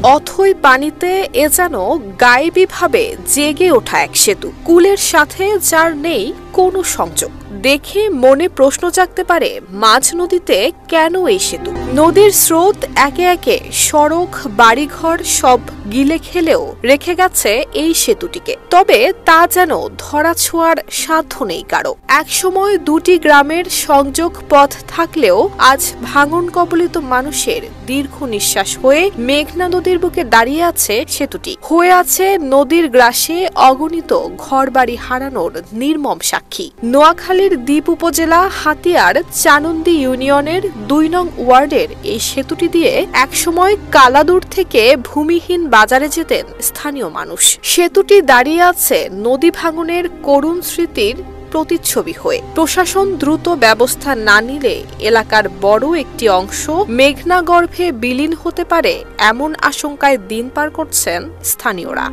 অথই পানিতে এ যেন গায়েবীভাবে জেগে ওঠা এক সেতু, কুলের সাথে যার নেই কোনো সংযোগ। দেখে মনে প্রশ্ন জাগতে পারে, মাঝ নদীতে কেন এই সেতু? নদীর স্রোত একে একে সড়ক, বাড়িঘর সব গিলে খেলেও রেখে গেছে এই সেতুটিকে। তবে তা যেন ধরাছোঁয়ার সাধ্য নেই কারো। একসময় দুটি গ্রামের সংযোগ পথ থাকলেও আজ ভাঙন কবলিত মানুষের দীর্ঘ নিঃশ্বাস হয়ে মেঘনা নদীর বুকে দাঁড়িয়ে আছে সেতুটি। হয়ে আছে নদীর গ্রাসে অগণিত ঘরবাড়ি হারানোর নির্মম সাক্ষী। নোয়াখালীর দ্বীপ উপজেলা হাতিয়ার চানন্দি ইউনিয়নের ২ নং ওয়ার্ডের এই সেতুটি দিয়ে একসময় কালাদুর থেকে ভূমিহীন বাজারে যেতেন স্থানীয় মানুষ। সেতুটি দাঁড়িয়ে আছে নদী ভাঙনের করুণ স্মৃতির প্রতিচ্ছবি হয়ে। প্রশাসন দ্রুত ব্যবস্থা না নিলে এলাকার বড় একটি অংশ মেঘনা গর্ভে বিলীন হতে পারে এমন আশঙ্কায় দিন পার করছেন স্থানীয়রা।